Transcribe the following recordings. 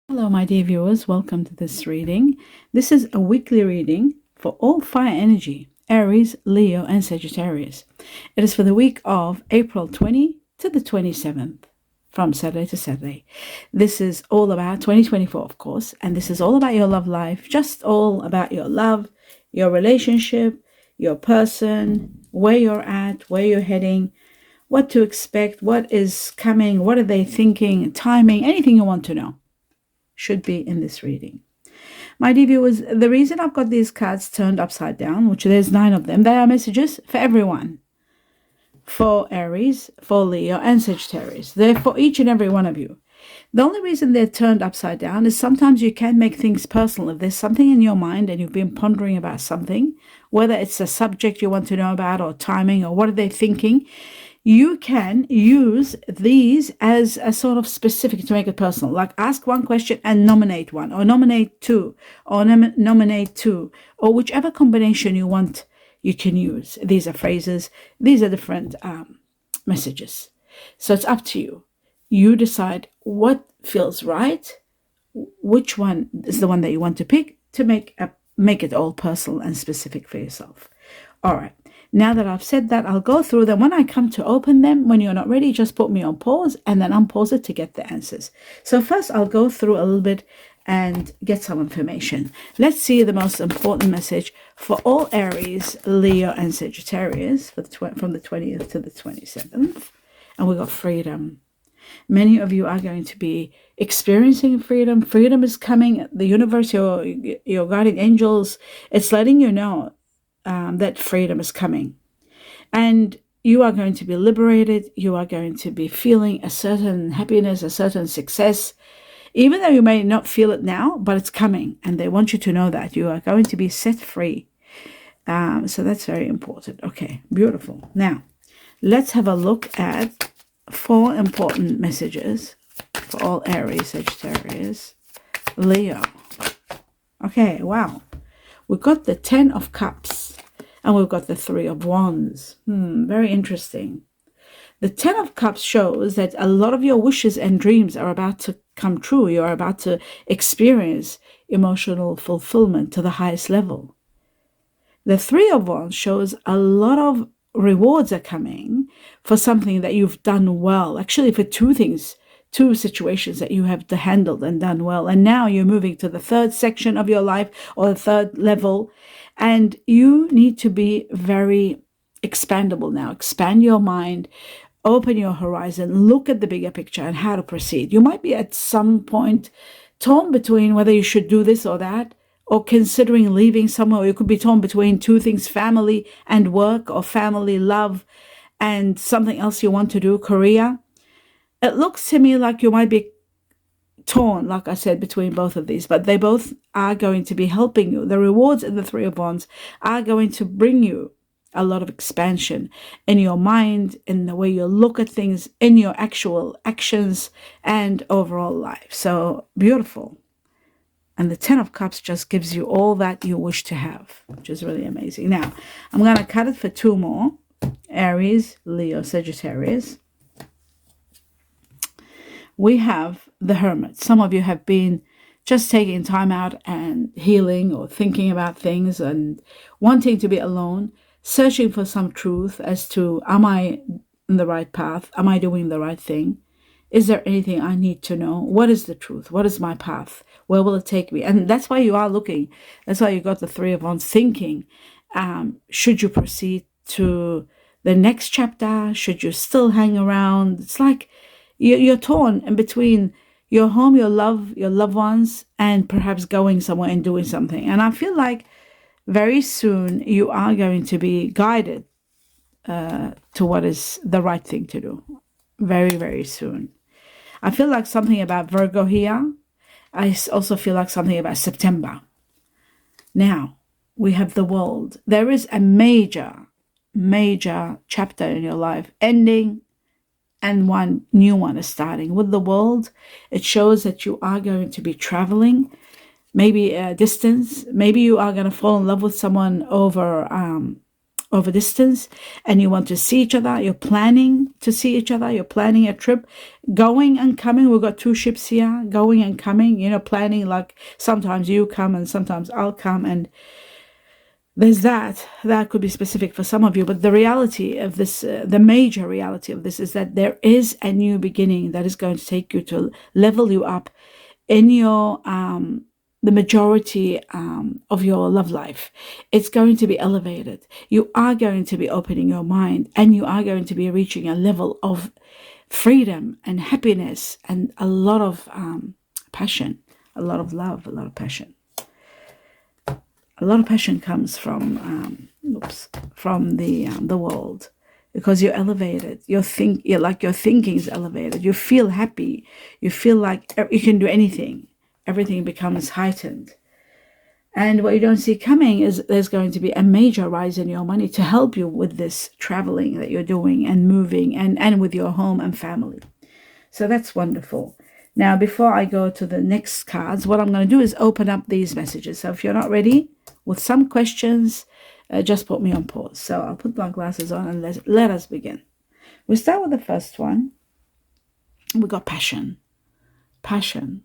Hello, my dear viewers. Welcome to this reading. This is a weekly reading for all fire energy, Aries, Leo, and Sagittarius. It is for the week of April 20 to the 27th, from Saturday to Saturday. This is all about 2024, of course, and this is all about your love life, just all about your love, your relationship, your person, where you're at, where you're heading, what to expect, what is coming, what are they thinking, timing, anything you want to know should be in this reading. My dear viewers, the reason I've got these cards turned upside down, which there's 9 of them, they are messages for everyone. For Aries, for Leo, and Sagittarius. They're for each and every one of you. The only reason they're turned upside down is sometimes you can make things personal. If there's something in your mind and you've been pondering about something, whether it's a subject you want to know about or timing or what are they thinking, you can use these as a sort of specific to make it personal. Like ask one question and nominate one, or nominate two, or nominate two, or whichever combination you want, you can use. These are phrases. These are different messages. So it's up to you. You decide what feels right, which one is the one that you want to pick to make it all personal and specific for yourself. All right. Now that I've said that, I'll go through them. When I come to open them, when you're not ready, just put me on pause and then unpause it to get the answers. So first, I'll go through a little bit and get some information. Let's see the most important message for all Aries, Leo, and Sagittarius for from the 20th to the 27th. And we got freedom. Many of you are going to be experiencing freedom. Freedom is coming. The universe, your guardian angels, it's letting you know that freedom is coming. And you are going to be liberated. You are going to be feeling a certain happiness, a certain success, even though you may not feel it now, but it's coming. And they want you to know that you are going to be set free. So that's very important. Okay, beautiful. Now, let's have a look at 4 important messages for all Aries, Sagittarius, Leo. Okay, wow. We've got the 10 of Cups and we've got the 3 of Wands. Very interesting. The 10 of Cups shows that a lot of your wishes and dreams are about to come true. You're about to experience emotional fulfillment to the highest level. The 3 of Wands shows a lot of rewards are coming for something that you've done well. Actually, for 2 situations that you have handled and done well. And now you're moving to the 3rd section of your life, or the 3rd level. And you need to be very expandable now. Expand your mind, open your horizon, look at the bigger picture and how to proceed. You might be at some point torn between whether you should do this or that, or considering leaving somewhere. You could be torn between 2 things, family and work, or family, love, and something else you want to do, career. It looks to me like you might be torn, like I said, between both of these, but they both are going to be helping you. The rewards in the 3 of Wands are going to bring you a lot of expansion in your mind, in the way you look at things, in your actual actions and overall life. So beautiful. And the 10 of Cups just gives you all that you wish to have, which is really amazing. Now, I'm going to cut it for 2 more. Aries, Leo, Sagittarius. We have the Hermit. Some of you have been just taking time out and healing or thinking about things and wanting to be alone, searching for some truth as to, am I in the right path? Am I doing the right thing? Is there anything I need to know? What is the truth? What is my path? Where will it take me? And that's why you are looking. That's why you got the 3 of Wands, thinking, should you proceed to the next chapter? Should you still hang around? It's like you're torn in between your home, your loved ones, and perhaps going somewhere and doing something. And I feel like very soon you are going to be guided to what is the right thing to do. Very, very soon. I feel like something about Virgo here. I also feel like something about September. Now, we have the world. There is a major chapter in your life ending, and one new one is starting. With the world, it shows that you are going to be traveling, maybe a distance. Maybe you are going to fall in love with someone over over distance and you want to see each other. You're planning to see each other. You're planning a trip, going and coming. We've got 2 ships here, going and coming, you know, planning, like sometimes you come and sometimes I'll come, and there's that could be specific for some of you, but the reality of this, the major reality of this, is that there is a new beginning that is going to take you to level you up in your the majority of your love life. It's going to be elevated. You are going to be opening your mind, and you are going to be reaching a level of freedom and happiness and a lot of passion, a lot of love, a lot of passion. A lot of passion comes from the world, because you're elevated. Your thinking is elevated. You feel happy. You feel like you can do anything. Everything becomes heightened. And what you don't see coming is there's going to be a major rise in your money to help you with this traveling that you're doing and moving, and with your home and family. So that's wonderful. Now, before I go to the next cards, what I'm going to do is open up these messages. So if you're not ready with some questions, just put me on pause. So I'll put my glasses on and let us begin. We start with the first one. We got passion. Passion.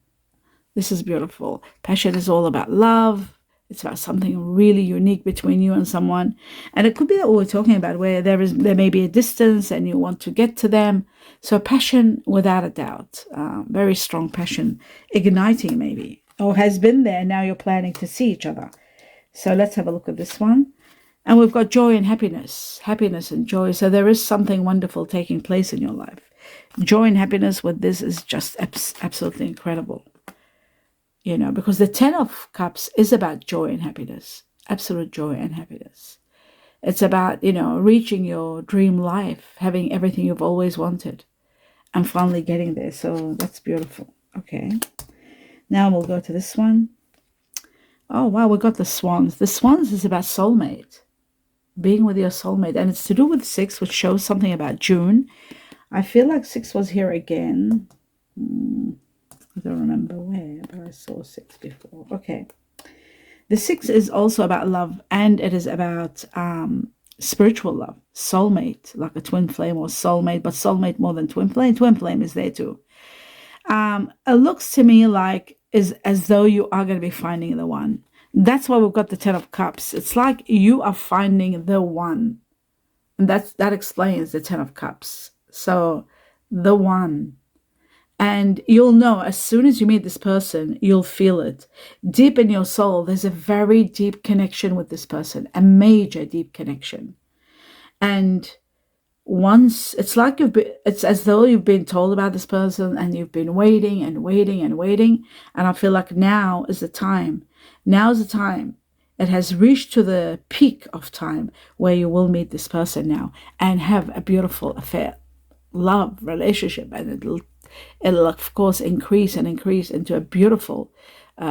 This is beautiful. Passion is all about love. It's about something really unique between you and someone. And it could be that what we're talking about, where there may be a distance and you want to get to them. So passion, without a doubt, very strong passion, igniting maybe, or has been there. Now you're planning to see each other. So let's have a look at this one. And we've got joy and happiness and joy. So there is something wonderful taking place in your life. Joy and happiness with this is just absolutely incredible. You know, because the 10 of Cups is about joy and happiness, absolute joy and happiness. It's about, you know, reaching your dream life, having everything you've always wanted, and finally getting there. So that's beautiful. Okay. Now we'll go to this one. Oh, wow, we got the swans. The swans is about soulmate, being with your soulmate. And it's to do with 6, which shows something about June. I feel like 6 was here again. I don't remember where, but I saw 6 before. Okay. The 6 is also about love, and it is about spiritual love. Soulmate, like a twin flame or soulmate, but soulmate more than twin flame. Twin flame is there too. It looks to me like as though you are going to be finding the one. That's why we've got the 10 of Cups. It's like you are finding the one. And that explains the 10 of Cups. So the one. And you'll know as soon as you meet this person, you'll feel it. Deep in your soul, there's a very deep connection with this person, a major deep connection. And once, it's like it's as though you've been told about this person and you've been waiting and waiting and waiting. And I feel like now is the time. Now is the time. It has reached to the peak of time where you will meet this person now and have a beautiful affair, love, relationship, and it'll of course increase into a beautiful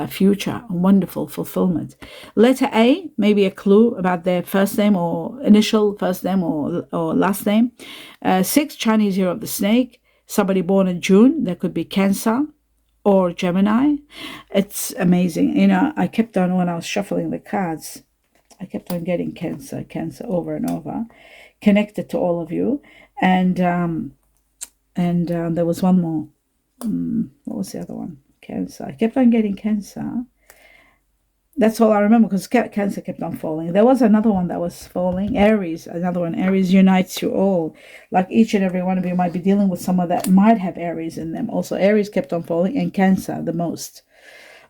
future, a wonderful fulfillment. Letter A, maybe a clue about their first name or initial first name or last name. 6, Chinese year of the snake, somebody born in June. There could be Cancer or Gemini. It's amazing. You know, I kept on, when I was shuffling the cards, I kept on getting Cancer over and over, connected to all of you. And there was one more. What was the other one? Cancer. I kept on getting Cancer. That's all I remember, because Cancer kept on falling. There was another one that was falling. Aries, another one. Aries unites you all. Like each and every one of you might be dealing with someone that might have Aries in them. Also, Aries kept on falling, and Cancer the most.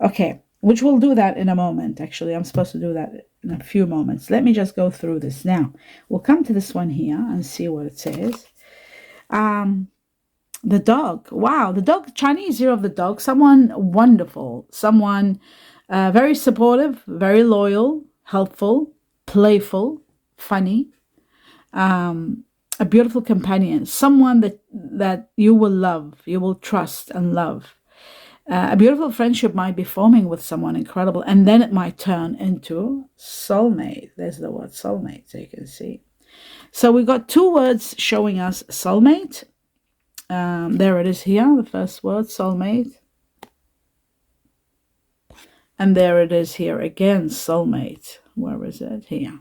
Okay, which we'll do that in a moment. Actually, I'm supposed to do that in a few moments. Let me just go through this now. We'll come to this one here and see what it says. The dog. Wow, the dog, Chinese year of the dog. Someone wonderful. Someone very supportive, very loyal, helpful, playful, funny. A beautiful companion. Someone that you will love, you will trust and love. A beautiful friendship might be forming with someone incredible, and then it might turn into soulmate. There's the word soulmate, so you can see. So we got 2 words showing us soulmate. There it is here, the first word, soulmate. And there it is here again, soulmate. Where is it? Here.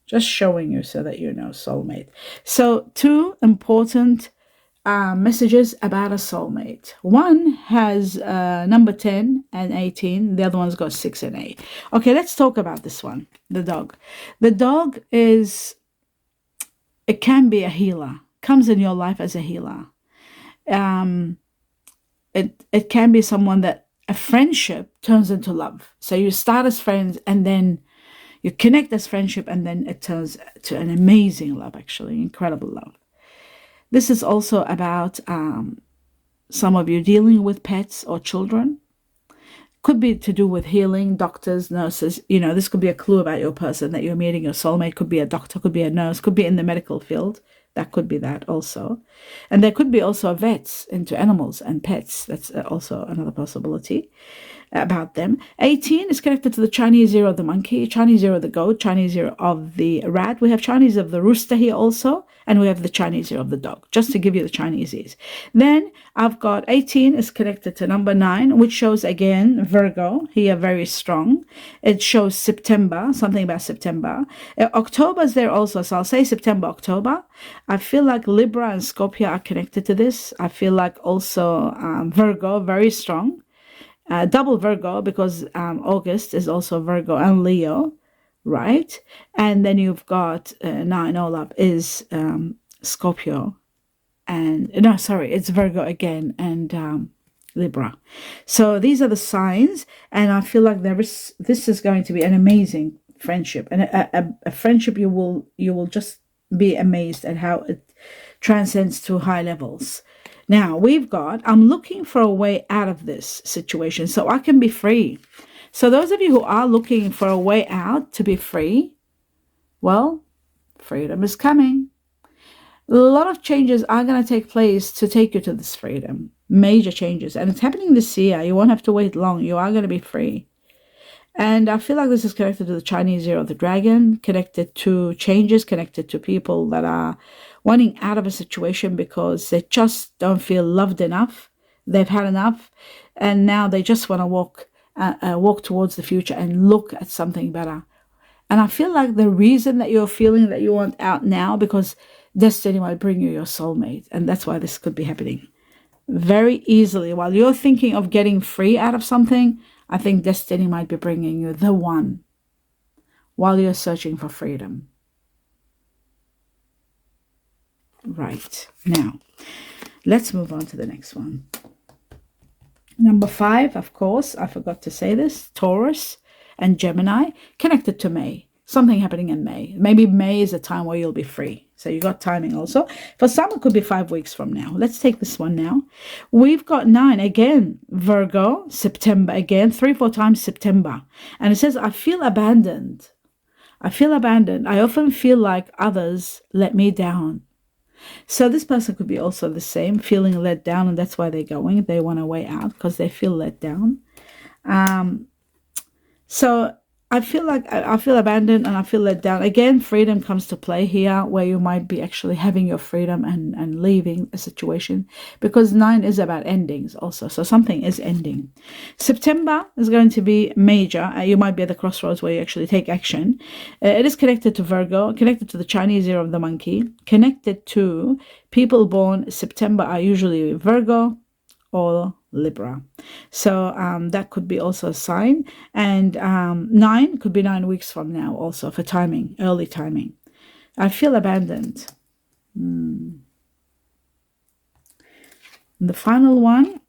Just showing you so that you know, soulmate. So 2 important messages about a soulmate. One has number 10 and 18. The other one's got 6 and 8. Okay, let's talk about this one, the dog. The dog is, it can be a healer, comes in your life as a healer. It can be someone that a friendship turns into love. So you start as friends and then you connect as friendship and then it turns to an amazing love, actually, incredible love. This is also about some of you dealing with pets or children. Could be to do with healing, doctors, nurses. You know, this could be a clue about your person that you're meeting, your soulmate. Could be a doctor, could be a nurse, could be in the medical field. That could be that also. And there could be also vets into animals and pets. That's also another possibility about them. 18 is connected to the Chinese year of the monkey, Chinese year of the goat, Chinese year of the rat. We have Chinese of the rooster here also, and we have the Chinese year of the dog, just to give you the Chineses. Then I've got 18 is connected to number 9, which shows again Virgo, here very strong. It shows September, something about September. October is there also, so I'll say September, October. I feel like Libra and Scorpio are connected to this. I feel like also Virgo, very strong. Double Virgo, because August is also Virgo and Leo, right? And then you've got 9 all up is Scorpio, and no, sorry, it's Virgo again and Libra. So these are the signs, and I feel like this is going to be an amazing friendship, and a friendship you will just be amazed at how it transcends to high levels. Now we've got, I'm looking for a way out of this situation so I can be free. So those of you who are looking for a way out to be free, well, freedom is coming. A lot of changes are going to take place to take you to this freedom. Major changes. And it's happening this year. You won't have to wait long. You are going to be free. And I feel like this is connected to the Chinese year of the dragon, connected to changes, connected to people that are wanting out of a situation because they just don't feel loved enough. They've had enough. And now they just want to walk towards the future and look at something better. And I feel like the reason that you're feeling that you want out now, because destiny might bring you your soulmate. And that's why this could be happening very easily. While you're thinking of getting free out of something, I think destiny might be bringing you the one while you're searching for freedom. Right. Now, let's move on to the next one. Number 5, of course, I forgot to say this, Taurus and Gemini, connected to May. Something happening in May. Maybe May is a time where you'll be free. So you got timing also. For some, it could be 5 weeks from now. Let's take this one now. We've got 9 again. Virgo, September again. 3-4 times September. And it says, I feel abandoned. I feel abandoned. I often feel like others let me down. So this person could be also the same, feeling let down. And that's why they're going. They want a way out because they feel let down. So I feel like I feel abandoned and I feel let down. Again, freedom comes to play here, where you might be actually having your freedom and leaving a situation, because 9 is about endings also. So something is ending. September is going to be major. You might be at the crossroads where you actually take action. It is connected to Virgo, connected to the Chinese year of the monkey, connected to people born September are usually Virgo or Libra. So that could be also a sign. And 9 could be 9 weeks from now also for timing, early timing. I feel abandoned. And the final one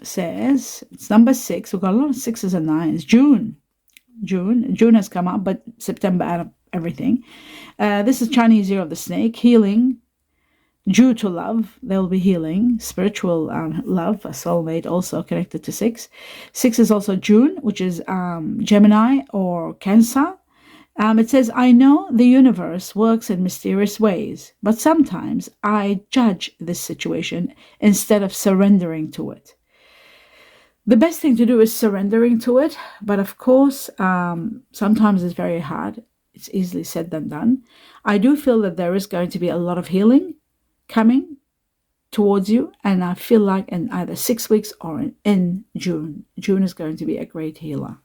says, it's number 6. We've got a lot of 6s and 9s. June has come up, but September out of everything. This is Chinese year of the snake, healing. Due to love, there will be healing, spiritual love, a soulmate also connected to 6. 6 is also June, which is Gemini or Cancer. It says, I know the universe works in mysterious ways, but sometimes I judge this situation instead of surrendering to it. The best thing to do is surrendering to it, but of course, sometimes it's very hard. It's easily said than done. I do feel that there is going to be a lot of healing coming towards you, and I feel like in either 6 weeks or in June is going to be a great healer.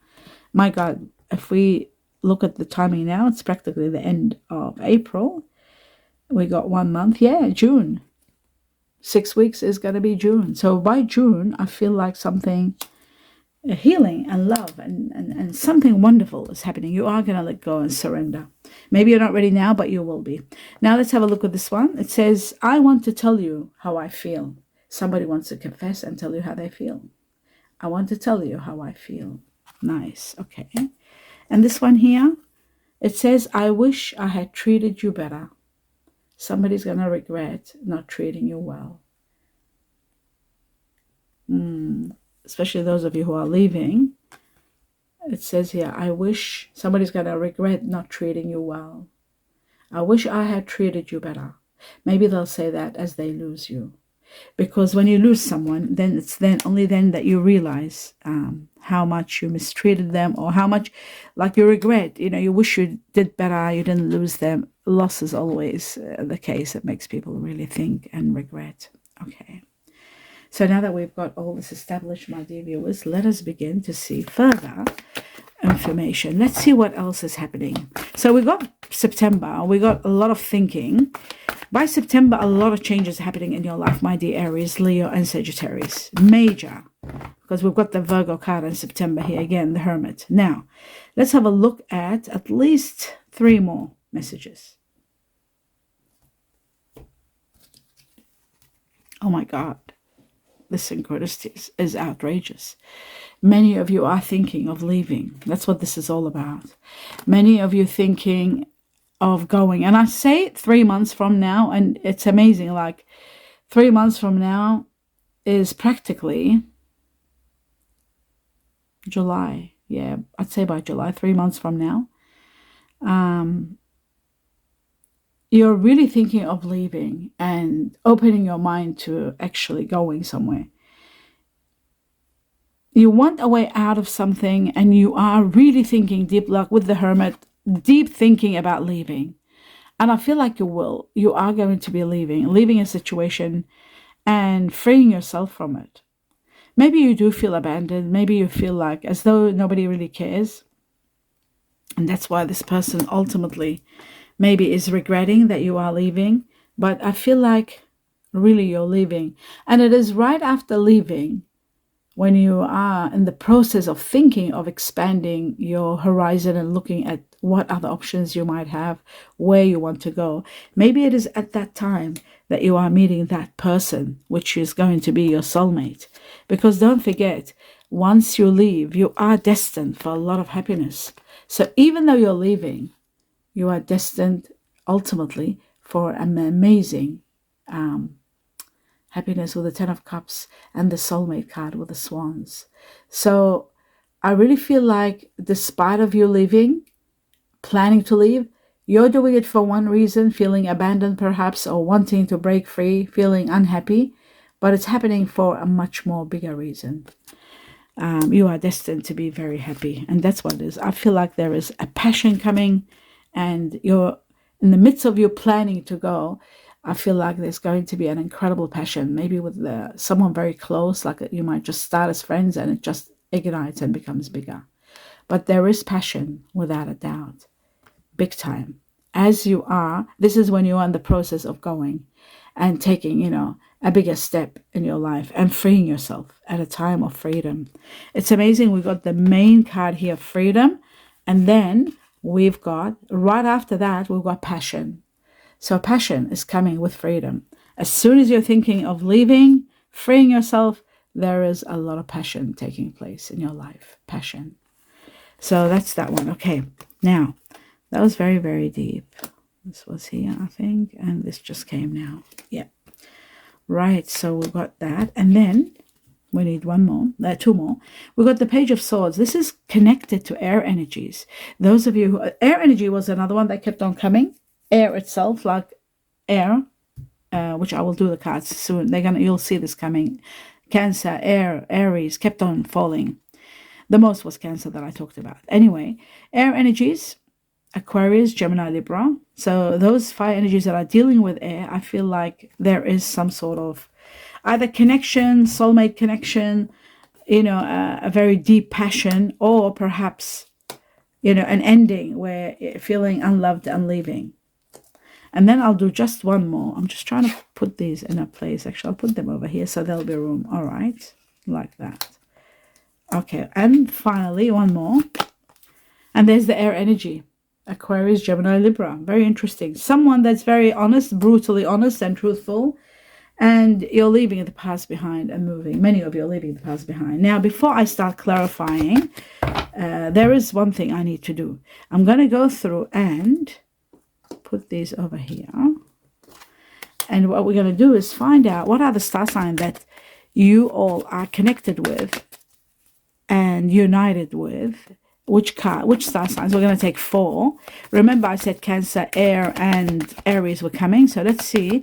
My God, if we look at the timing now, it's practically the end of April. We got 1 month. Yeah, June. 6 weeks is going to be June. So by June, I feel like something healing and love and something wonderful is happening. You are going to let go and surrender. Maybe you're not ready now, but you will be. Now let's have a look at this one. It says, I want to tell you how I feel. Somebody wants to confess and tell you how they feel. I want to tell you how I feel. Nice. Okay. And this one here, it says, I wish I had treated you better. Somebody's going to regret not treating you well. Especially those of you who are leaving. It says here, I wish somebody's going to regret not treating you well. I wish I had treated you better. Maybe they'll say that as they lose you. Because when you lose someone, then it's only then that you realize how much you mistreated them, or how much, like, you regret, you wish you did better, you didn't lose them. Loss is always the case that makes people really think and regret. Okay. So now that we've got all this established, my dear viewers, let us begin to see further information. Let's see what else is happening. So we got September. We got a lot of thinking. By September, a lot of changes are happening in your life, my dear Aries, Leo, and Sagittarius. Major. Because we've got the Virgo card in September here again, the Hermit. Now, let's have a look at least 3 more messages. Oh my God. The synchronicities is outrageous. Many of you are thinking of leaving. That's what this is all about. Many of you thinking of going. And I say 3 months from now, and it's amazing. Like 3 months from now is practically July. Yeah, I'd say by July, 3 months from now. You're really thinking of leaving and opening your mind to actually going somewhere. You want a way out of something, and you are really thinking deep, like with the Hermit, deep thinking about leaving. And I feel like you are going to be leaving a situation and freeing yourself from it. Maybe you do feel abandoned. Maybe you feel like as though nobody really cares. And that's why this person ultimately maybe is regretting that you are leaving. But I feel like really you're leaving. And it is right after leaving, when you are in the process of thinking of expanding your horizon and looking at what other options you might have, where you want to go. Maybe it is at that time that you are meeting that person, which is going to be your soulmate. Because don't forget, once you leave, you are destined for a lot of happiness. So even though you're leaving, you are destined ultimately for an amazing happiness with the 10 of Cups and the Soulmate card with the Swans. So I really feel like despite of you leaving, planning to leave, you're doing it for one reason, feeling abandoned perhaps, or wanting to break free, feeling unhappy, but it's happening for a much more bigger reason. You are destined to be very happy, and that's what it is. I feel like there is a passion coming, and you're in the midst of you planning to go. I feel like there's going to be an incredible passion, maybe with someone very close, like you might just start as friends and it just ignites and becomes bigger. But there is passion, without a doubt, big time. As you are, this is when you are in the process of going and taking, a bigger step in your life and freeing yourself at a time of freedom. It's amazing. We've got the main card here, freedom, and then we've got, right after that, we've got passion. So passion is coming with freedom. As soon as you're thinking of leaving, freeing yourself, there is a lot of passion taking place in your life. Passion. So that's that one. Okay. Now, that was very, very deep. This was here, I think. And this just came now. Yeah. Right. So we've got that. And then we need two more. We've got the Page of Swords. This is connected to air energies. Those of you who... Air energy was another one that kept on coming. Air itself, like air, which I will do the cards soon. You'll see this coming. Cancer, air, Aries, kept on falling. The most was Cancer that I talked about. Anyway, air energies, Aquarius, Gemini, Libra. So those 5 energies that are dealing with air, I feel like there is some sort of either connection, soulmate connection, a very deep passion, or perhaps, an ending where you're feeling unloved and leaving. And then I'll do just one more. I'm just trying to put these in a place. Actually, I'll put them over here so there'll be room. All right, like that. Okay, and finally, one more. And there's the air energy. Aquarius, Gemini, Libra. Very interesting. Someone that's very honest, brutally honest and truthful. And you're leaving the past behind and moving. Many of you are leaving the past behind. Now, before I start clarifying, there is one thing I need to do. I'm going to go through and put these over here. And what we're going to do is find out what are the star signs that you all are connected with and united with. Which star signs? We're going to take 4. Remember, I said Cancer, Air, and Aries were coming. So let's see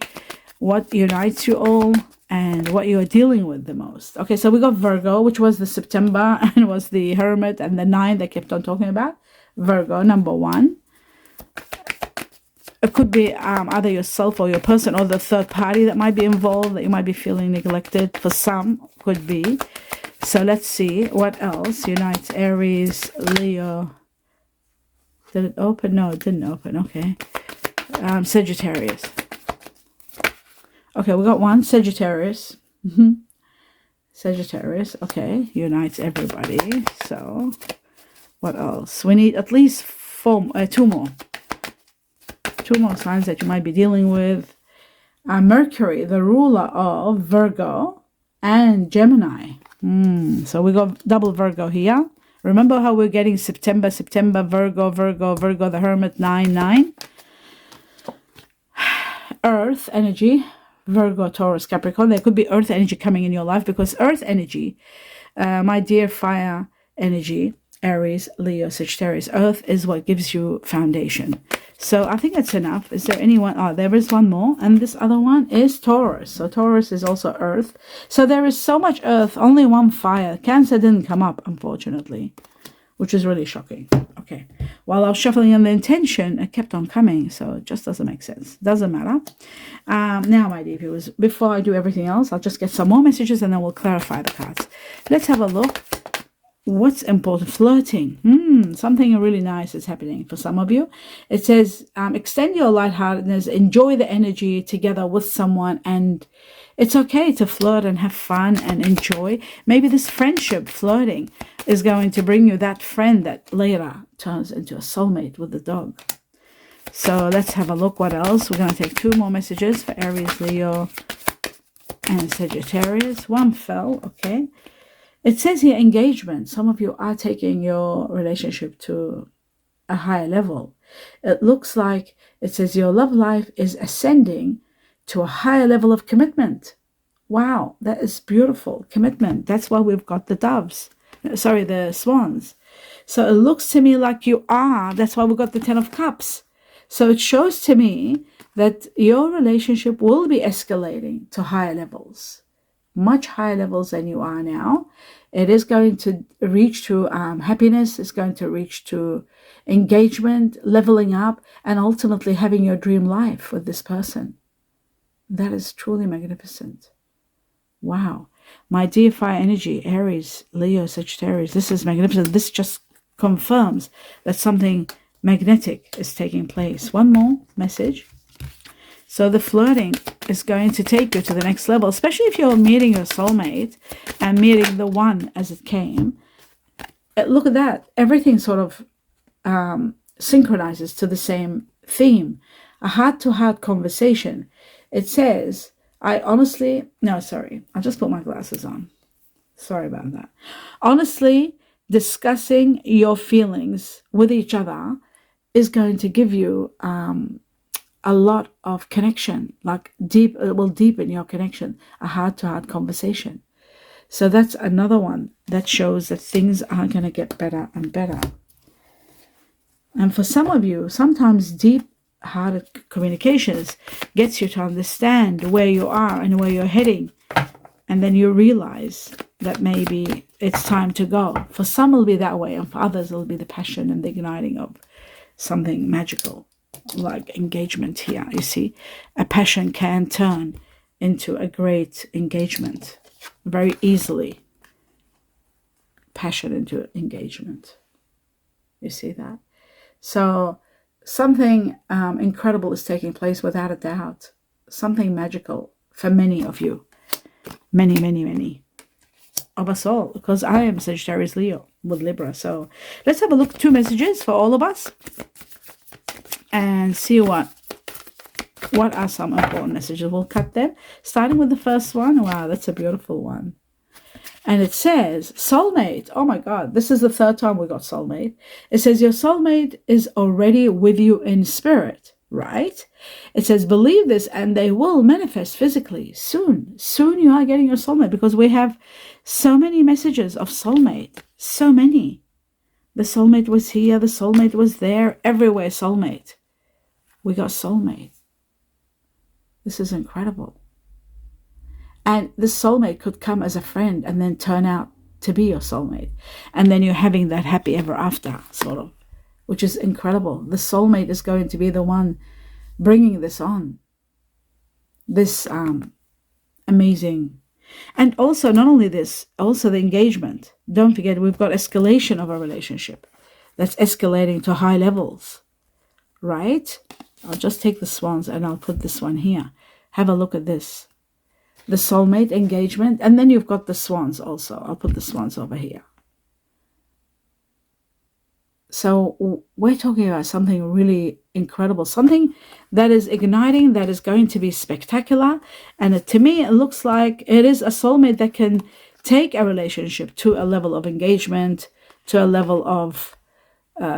what unites you all and what you are dealing with the most. Okay, so we got Virgo, which was the September and was the Hermit and the 9 they kept on talking about. Virgo, number 1. It could be either yourself or your person or the third party that might be involved, that you might be feeling neglected. For some, could be. So let's see what else unites Aries, Leo. Did it open? No, it didn't open. Okay. Sagittarius. Okay, we got one. Sagittarius. Sagittarius. Okay, unites everybody. So what else? We need at least 2 more. 2 more signs that you might be dealing with. Mercury, the ruler of Virgo and Gemini. So we got double Virgo here. Remember how we're getting September, Virgo, the Hermit, 9. Earth energy, Virgo, Taurus, Capricorn. There could be earth energy coming in your life because earth energy, my dear fire energy, Aries, Leo, Sagittarius, earth is what gives you foundation. So I think that's enough. Is there anyone? Oh, there is one more. And this other one is Taurus. So Taurus is also earth. So there is so much earth, only one fire. Cancer didn't come up, unfortunately, which is really shocking. Okay. While I was shuffling in the intention, it kept on coming. So it just doesn't make sense. Doesn't matter. Now, my dear viewers, before I do everything else, I'll just get some more messages and then we'll clarify the cards. Let's have a look. What's important? Flirting. Something really nice is happening for some of you. It says, extend your lightheartedness, enjoy the energy together with someone, and it's okay to flirt and have fun and enjoy. Maybe this friendship, flirting, is going to bring you that friend that later turns into a soulmate with the dog. So let's have a look what else. We're going to take 2 more messages for Aries, Leo, and Sagittarius. One fell, okay. It says here engagement. Some of you are taking your relationship to a higher level. It looks like it says your love life is ascending to a higher level of commitment. Wow, that is beautiful. Commitment. That's why we've got the doves. Sorry, the swans. So it looks to me like you are. That's why we've got the 10 of Cups. So it shows to me that your relationship will be escalating to higher levels. Much higher levels than you are now. It is going to reach to happiness. It's going to reach to engagement, leveling up, and ultimately having your dream life with this person. That is truly magnificent. Wow. My dear fire energy, Aries, Leo, Sagittarius, this is magnificent. This just confirms that something magnetic is taking place. One more message. So the flirting is going to take you to the next level, especially if you're meeting your soulmate and meeting the one as it came. Look at that. Everything sort of synchronizes to the same theme. A heart-to-heart conversation. It says, I'll just put my glasses on. Sorry about that. Honestly, discussing your feelings with each other is going to give you a lot of connection, it will deepen your connection, a heart-to-heart conversation. So that's another one that shows that things are going to get better and better. And for some of you, sometimes deep-hearted communications gets you to understand where you are and where you're heading. And then you realize that maybe it's time to go. For some, it'll be that way. And for others, it'll be the passion and the igniting of something magical. Like engagement here, you see, a passion can turn into a great engagement very easily. Passion into engagement. You see that? So something incredible is taking place without a doubt. Something magical for many of you. Many, many, many of us all. Because I am Sagittarius Leo with Libra. So let's have a look. 2 messages for all of us. And see what are some important messages. We'll cut them. Starting with the first one. Wow, that's a beautiful one. And it says, soulmate. Oh my God, this is the 3rd time we got soulmate. It says, your soulmate is already with you in spirit, right? It says, believe this and they will manifest physically soon. Soon you are getting your soulmate, because we have so many messages of soulmate. So many. The soulmate was here. The soulmate was there. Everywhere soulmate. We got soulmate. This is incredible. And the soulmate could come as a friend and then turn out to be your soulmate. And then you're having that happy ever after, sort of, which is incredible. The soulmate is going to be the one bringing this on. This amazing. And also, not only this, also the engagement. Don't forget, we've got escalation of a relationship. That's escalating to high levels, right? I'll just take the swans and I'll put this one here. Have a look at this. The soulmate engagement, and then you've got the swans also. I'll put the swans over here. So we're talking about something really incredible, something that is igniting, that is going to be spectacular. And to me, it looks like it is a soulmate that can take a relationship to a level of engagement, to a level of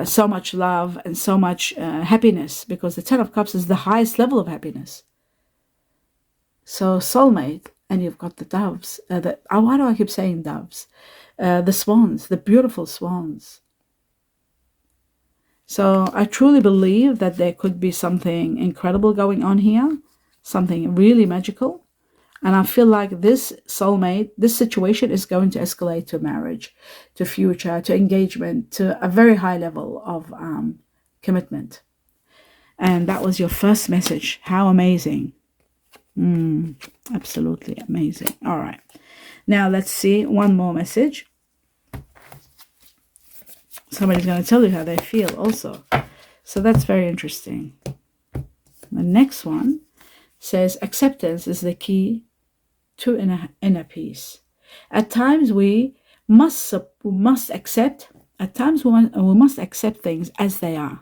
so much love and so much happiness, because the 10 of Cups is the highest level of happiness. So soulmate, and you've got the doves. Why do I keep saying doves? The swans, the beautiful swans. So I truly believe that there could be something incredible going on here, something really magical. And I feel like this soulmate, this situation is going to escalate to marriage, to future, to engagement, to a very high level of commitment. And that was your first message. How amazing. Absolutely amazing. All right. Now let's see one more message. Somebody's going to tell you how they feel also. So that's very interesting. The next one says, acceptance is the key to inner peace. At times we must accept. At times we must accept things as they are.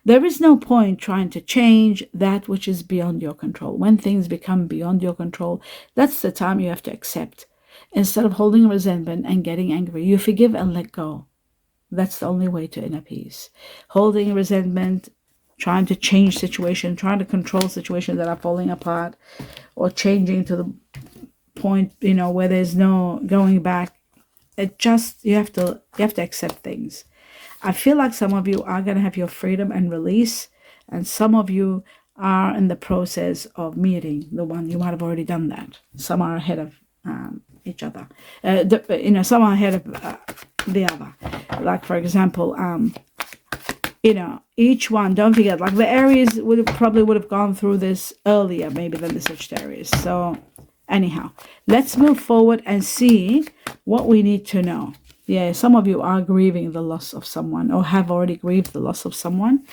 There is no point trying to change that which is beyond your control. When things become beyond your control, that's the time you have to accept. Instead of holding resentment and getting angry, you forgive and let go. That's the only way to inner peace. Holding resentment, trying to change situation, trying to control situations that are falling apart, or changing to the point, where there's no going back. You have to accept things. I feel like some of you are going to have your freedom and release, and some of you are in the process of meeting the one. You might have already done that. Some are ahead of each other. Some are ahead of the other. Like, for example, each one, don't forget, like the Aries probably would have gone through this earlier maybe than the Sagittarius. So anyhow, let's move forward and see what we need to know. Yeah, some of you are grieving the loss of someone, or have already grieved the loss of someone.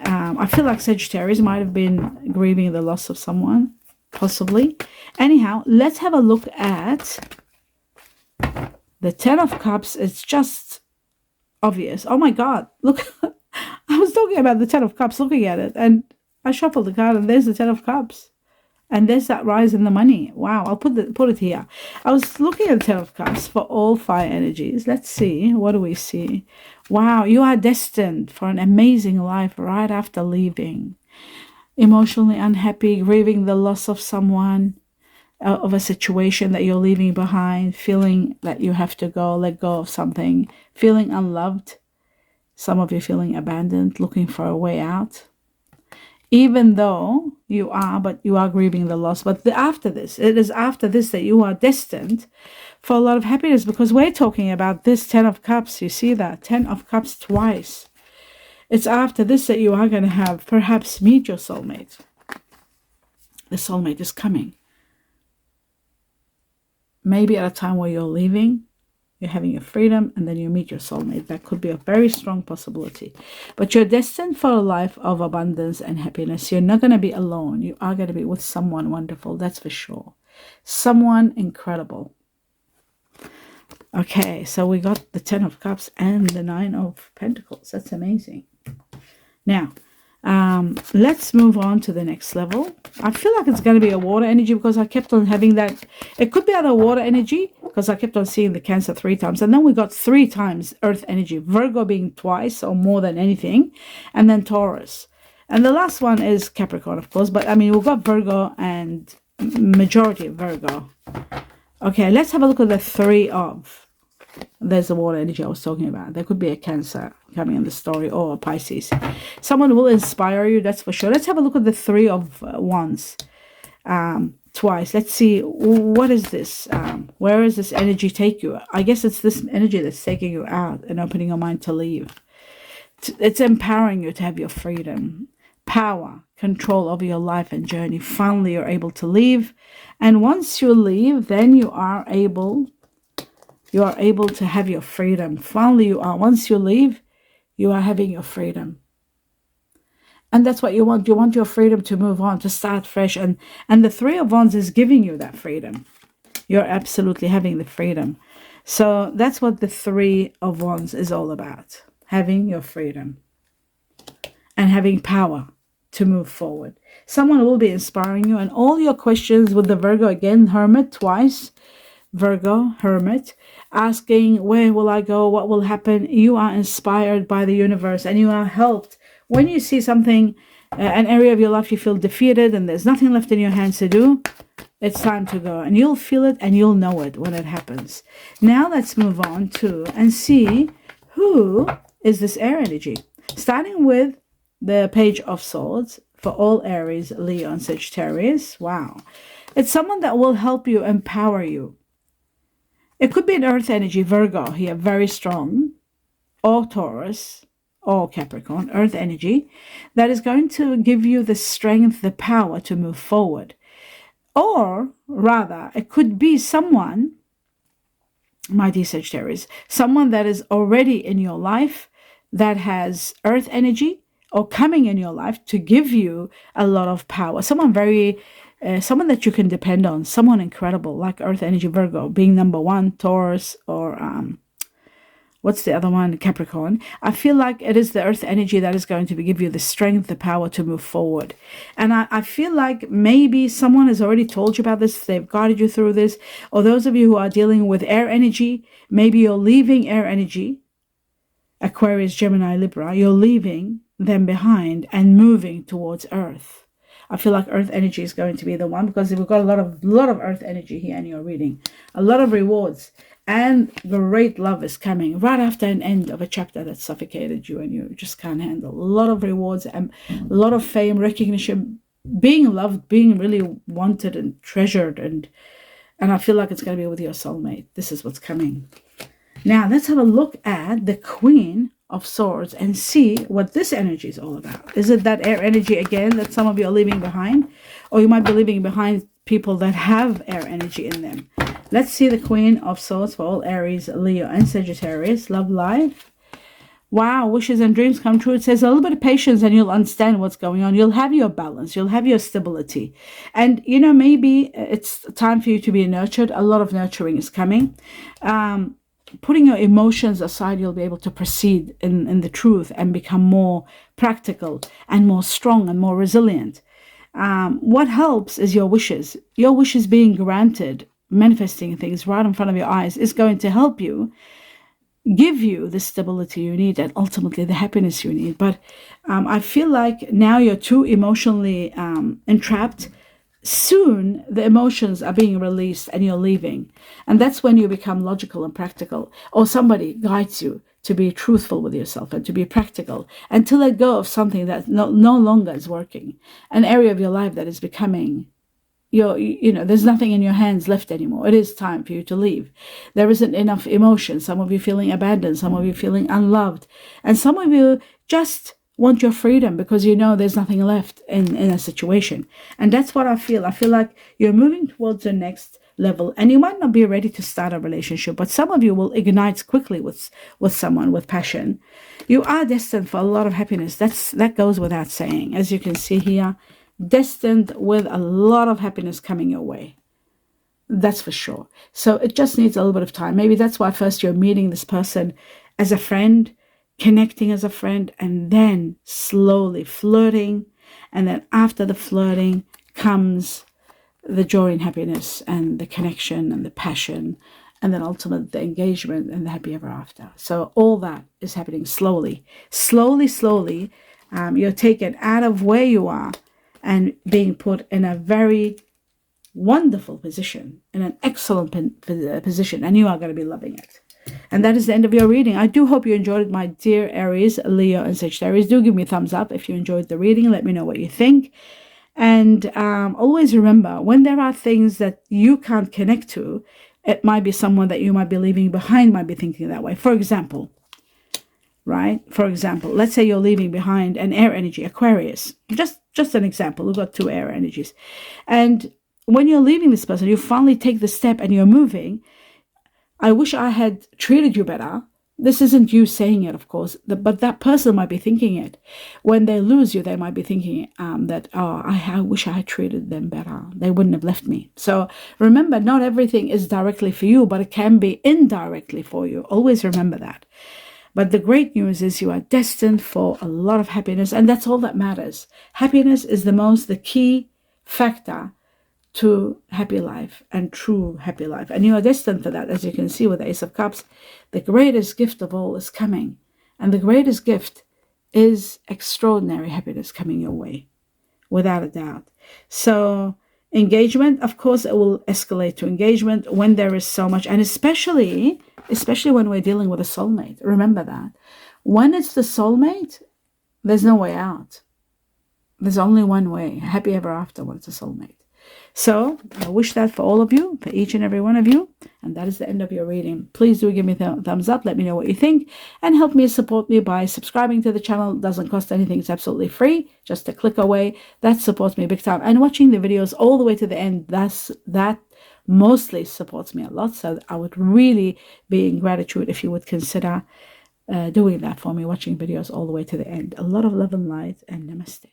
I feel like Sagittarius might have been grieving the loss of someone, possibly. Anyhow, let's have a look at the 10 of Cups. It's just obvious. Oh my God, look. I was talking about the 10 of Cups, looking at it, and I shuffled the card, and there's the 10 of Cups. And there's that rise in the money. Wow, I'll put it here. I was looking at the 10 of Cups for all fire energies. Let's see. What do we see? Wow, you are destined for an amazing life right after leaving. Emotionally unhappy, grieving the loss of someone, of a situation that you're leaving behind, feeling that you have to go, let go of something, feeling unloved. Some of you feeling abandoned, looking for a way out. Even though you are grieving the loss. But it is after this that you are destined for a lot of happiness, because we're talking about this 10 of Cups. You see that? 10 of Cups twice. It's after this that you are going to perhaps meet your soulmate. The soulmate is coming. Maybe at a time where you're leaving, you're having your freedom, and then you meet your soulmate. That could be a very strong possibility. But you're destined for a life of abundance and happiness. You're not going to be alone. You are going to be with someone wonderful, that's for sure. Someone incredible. Okay, so we got the 10 of Cups and the 9 of Pentacles. That's amazing. Now, let's move on to the next level. I feel like it's going to be a water energy because I kept on having that. It could be other water energy because I kept on seeing the Cancer 3 times. And then we got 3 times Earth energy. Virgo being twice or more than anything. And then Taurus. And the last one is Capricorn, of course. But, I mean, we've got Virgo and majority of Virgo. Okay, let's have a look at the 3 of. There's the water energy I was talking about. There could be a Cancer coming in the story or a Pisces. Someone will inspire you, that's for sure. Let's have a look at the 3 of Wands twice. Let's see, what is this? Where does this energy take you? I guess it's this energy that's taking you out and opening your mind to leave. It's empowering you to have your freedom, power, control over your life and journey. Finally, you're able to leave. And once you leave, then you are able to have your freedom. Finally, you are. Once you leave, you are having your freedom. And that's what you want. You want your freedom to move on, to start fresh. And the 3 of Wands is giving you that freedom. You're absolutely having the freedom. So that's what the 3 of Wands is all about. Having your freedom. And having power to move forward. Someone will be inspiring you. And all your questions with the Virgo, again, Hermit twice. Virgo, Hermit, asking, where will I go? What will happen? You are inspired by the universe and you are helped. When you see something, an area of your life you feel defeated and there's nothing left in your hands to do, it's time to go. And you'll feel it and you'll know it when it happens. Now let's move on to and see who is this air energy. Starting with the Page of Swords for all Aries, Leo, and Sagittarius. Wow. It's someone that will help you, empower you. It could be an earth energy, Virgo here, very strong, or Taurus, or Capricorn, earth energy, that is going to give you the strength, the power to move forward. Or rather, it could be someone, my dear Sagittarius, someone that is already in your life that has earth energy or coming in your life to give you a lot of power. Someone very... someone that you can depend on, someone incredible, like Earth Energy Virgo being number 1, Taurus, or what's the other one, Capricorn. I feel like it is the Earth Energy that is going to give you the strength, the power to move forward. And I feel like maybe someone has already told you about this, they've guided you through this, or those of you who are dealing with air energy, maybe you're leaving air energy, Aquarius, Gemini, Libra, you're leaving them behind and moving towards Earth. I feel like earth energy is going to be the one because we've got a lot of earth energy here in your reading. A lot of rewards and great love is coming right after an end of a chapter that suffocated you and you just can't handle. A lot of rewards and a lot of fame, recognition, being loved, being really wanted and treasured. And I feel like it's going to be with your soulmate. This is what's coming. Now let's have a look at the Queen of Swords and see what this energy is all about. Is it that air energy again that some of you are leaving behind? Or you might be leaving behind people that have air energy in them. Let's see the Queen of Swords for all Aries, Leo, and Sagittarius. Love life. Wow, wishes and dreams come true. It says a little bit of patience and you'll understand what's going on. You'll have your balance. You'll have your stability. And, you know, maybe it's time for you to be nurtured. A lot of nurturing is coming. Putting your emotions aside, you'll be able to proceed in the truth and become more practical and more strong and more resilient. What helps is your wishes. Your wishes being granted, manifesting things right in front of your eyes is going to help you, give you the stability you need and ultimately the happiness you need. But I feel like now you're too emotionally entrapped. Soon the emotions are being released and you're leaving, and that's when you become logical and practical, or somebody guides you to be truthful with yourself and to be practical and to let go of something that no longer is working, an area of your life that is becoming there's nothing in your hands left anymore. It is time for you to leave. There isn't enough emotion. Some of you feeling abandoned, some of you feeling unloved, and some of you just want your freedom because you know there's nothing left in a situation. And that's what I feel. I feel like you're moving towards the next level, and you might not be ready to start a relationship, but some of you will ignite quickly with someone with passion. You are destined for a lot of happiness. That goes without saying. As you can see here, destined with a lot of happiness coming your way. That's for sure. So it just needs a little bit of time. Maybe that's why first you're meeting this person as a friend, connecting as a friend, and then slowly flirting. And then after the flirting comes the joy and happiness and the connection and the passion, and then ultimately the engagement and the happy ever after. So all that is happening slowly. Slowly, you're taken out of where you are and being put in a very wonderful position, in an excellent position, and you are going to be loving it. And that is the end of your reading. I do hope you enjoyed it, my dear Aries, Leo, and Sagittarius. Do give me a thumbs up if you enjoyed the reading. Let me know what you think. And always remember, when there are things that you can't connect to, it might be someone that you might be leaving behind might be thinking that way. For example, right? For example, let's say you're leaving behind an air energy, Aquarius. Just an example. We've got 2 air energies. And when you're leaving this person, you finally take the step and you're moving. I wish I had treated you better. This isn't you saying it, of course, but that person might be thinking it. When they lose you, they might be thinking that, oh, I wish I had treated them better. They wouldn't have left me. So remember, not everything is directly for you, but it can be indirectly for you. Always remember that. But the great news is you are destined for a lot of happiness, and that's all that matters. Happiness is the key factor to happy life and true happy life. And you are destined for that, as you can see with the Ace of Cups. The greatest gift of all is coming. And the greatest gift is extraordinary happiness coming your way, without a doubt. So engagement, of course, it will escalate to engagement when there is so much. And especially when we're dealing with a soulmate. Remember that. When it's the soulmate, there's no way out. There's only one way. Happy ever after when it's a soulmate. So I wish that for all of you, for each and every one of you. And that is the end of your reading. Please do give me a thumbs up. Let me know what you think. And help me support me by subscribing to the channel. It doesn't cost anything. It's absolutely free. Just a click away. That supports me big time. And watching the videos all the way to the end, that mostly supports me a lot. So I would really be in gratitude if you would consider doing that for me, watching videos all the way to the end. A lot of love and light, and namaste.